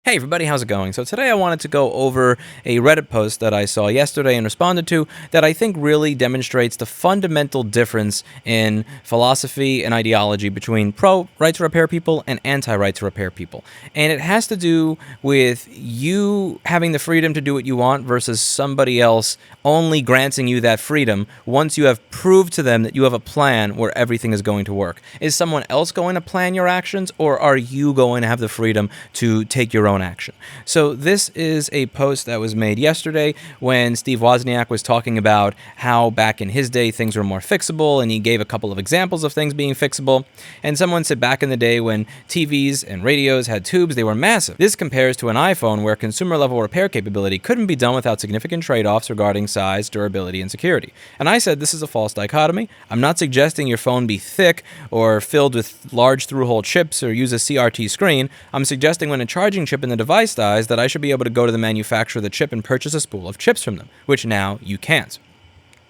Hey everybody, how's it going? So today I wanted to go over a Reddit post that I saw yesterday and responded to that I think really demonstrates the fundamental difference in philosophy and ideology between pro-right to repair people and anti-right to repair people. And it has to do with you having the freedom to do what you want versus somebody else only granting you that freedom once you have proved to them that you have a plan where everything is going to work. Is someone else going to plan your actions, or are you going to have the freedom to take your own action? So this is a post that was made yesterday when Steve Wozniak was talking about how back in his day things were more fixable, and he gave a couple of examples of things being fixable. And someone said back in the day when TVs and radios had tubes, they were massive. This compares to an iPhone where consumer level repair capability couldn't be done without significant trade-offs regarding size, durability, and security. And I said this is a false dichotomy. I'm not suggesting your phone be thick or filled with large through-hole chips or use a CRT screen. I'm suggesting when a charging chip in the device dies that I should be able to go to the manufacturer of the chip and purchase a spool of chips from them, which now you can't.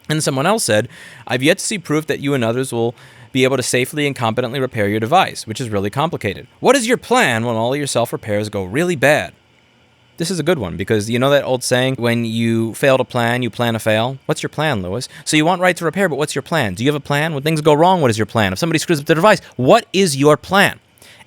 And someone else said, I've yet to see proof that you and others will be able to safely and competently repair your device, which is really complicated. What is your plan when all of your self-repairs go really bad? This is a good one, because you know that old saying, when you fail to plan, you plan to fail? What's your plan, Lewis? So you want right to repair, but what's your plan? Do you have a plan? When things go wrong, what is your plan? If somebody screws up the device, what is your plan?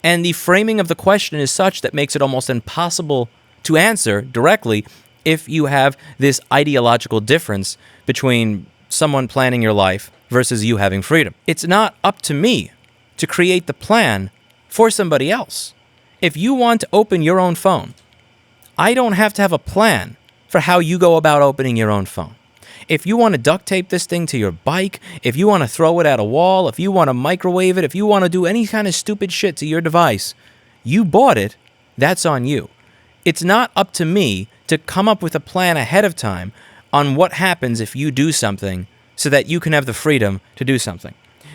And the framing of the question is such that makes it almost impossible to answer directly if you have this ideological difference between someone planning your life versus you having freedom. It's not up to me to create the plan for somebody else. If you want to open your own phone, I don't have to have a plan for how you go about opening your own phone. If you want to duct tape this thing to your bike, if you want to throw it at a wall, if you want to microwave it, if you want to do any kind of stupid shit to your device, you bought it, that's on you. It's not up to me to come up with a plan ahead of time on what happens if you do something so that you can have the freedom to do something.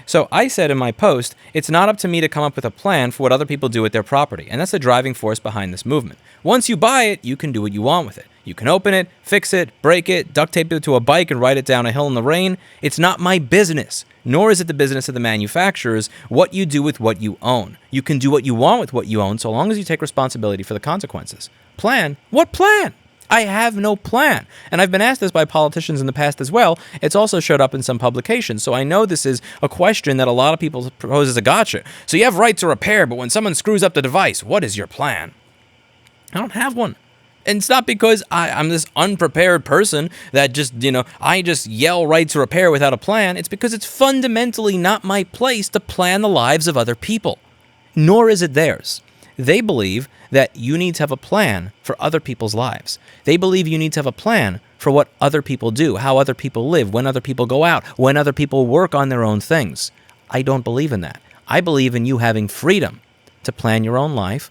So I said in my post, it's not up to me to come up with a plan for what other people do with their property, and that's the driving force behind this movement. Once you buy it, you can do what you want with it. You can open it, fix it, break it, duct tape it to a bike and ride it down a hill in the rain. It's not my business, nor is it the business of the manufacturers, what you do with what you own. You can do what you want with what you own so long as you take responsibility for the consequences. Plan? What plan? I have no plan. And I've been asked this by politicians in the past as well. It's also showed up in some publications. So I know this is a question that a lot of people propose as a gotcha. So you have right to repair, but when someone screws up the device, what is your plan? I don't have one. And it's not because I'm this unprepared person that just, I just yell right to repair without a plan. It's because it's fundamentally not my place to plan the lives of other people. Nor is it theirs. They believe that you need to have a plan for other people's lives. They believe you need to have a plan for what other people do, how other people live, when other people go out, when other people work on their own things. I don't believe in that. I believe in you having freedom to plan your own life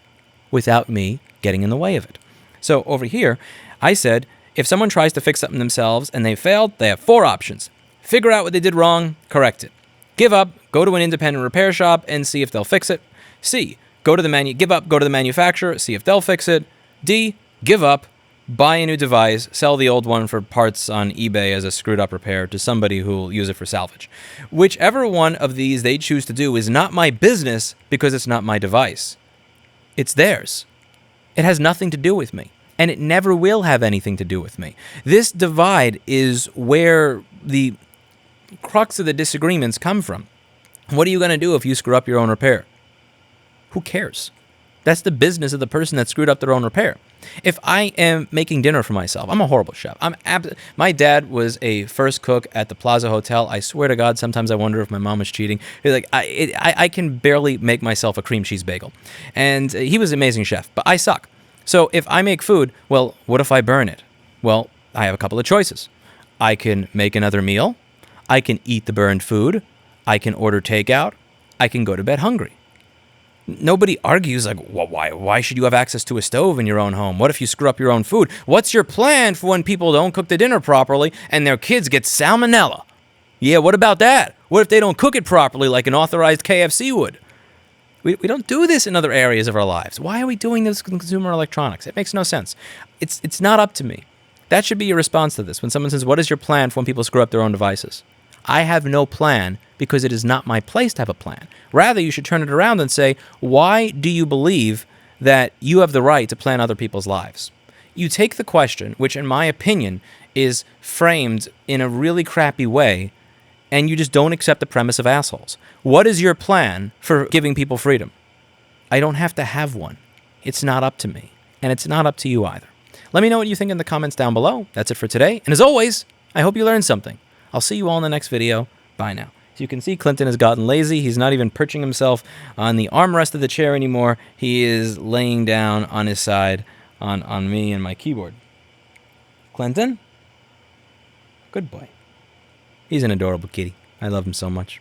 without me getting in the way of it. So over here, I said, if someone tries to fix something themselves and they failed, they have 4 options. Figure out what they did wrong, correct it. Give up, go to an independent repair shop and see if they'll fix it. C, go to the manufacturer, see if they'll fix it. D, give up, buy a new device, sell the old one for parts on eBay as a screwed up repair to somebody who'll use it for salvage. Whichever one of these they choose to do is not my business because it's not my device. It's theirs. It has nothing to do with me, and it never will have anything to do with me. This divide is where the crux of the disagreements come from. What are you going to do if you screw up your own repair? Who cares? That's the business of the person that screwed up their own repair. If I am making dinner for myself, I'm a horrible chef. My dad was a first cook at the Plaza Hotel. I swear to God, sometimes I wonder if my mom was cheating. Like I can barely make myself a cream cheese bagel. And he was an amazing chef, but I suck. So if I make food, well, what if I burn it? Well, I have a couple of choices. I can make another meal. I can eat the burned food. I can order takeout. I can go to bed hungry. Nobody argues like, well, why should you have access to a stove in your own home? What if you screw up your own food? What's your plan for when people don't cook the dinner properly and their kids get salmonella? Yeah, what about that? What if they don't cook it properly like an authorized KFC would? We don't do this in other areas of our lives. Why are we doing this with consumer electronics? It makes no sense. It's not up to me. That should be your response to this. When someone says, what is your plan for when people screw up their own devices? I have no plan because it is not my place to have a plan. Rather, you should turn it around and say, why do you believe that you have the right to plan other people's lives. You take the question, which in my opinion is framed in a really crappy way, and you just don't accept the premise of assholes. What is your plan for giving people freedom? I don't have to have one. It's not up to me, and it's not up to you either. Let me know what you think in the comments down below. That's it for today, and as always, I hope you learned something. I'll see you all in the next video. Bye now. As you can see, Clinton has gotten lazy. He's not even perching himself on the armrest of the chair anymore. He is laying down on his side on me and my keyboard. Clinton? Good boy. He's an adorable kitty. I love him so much.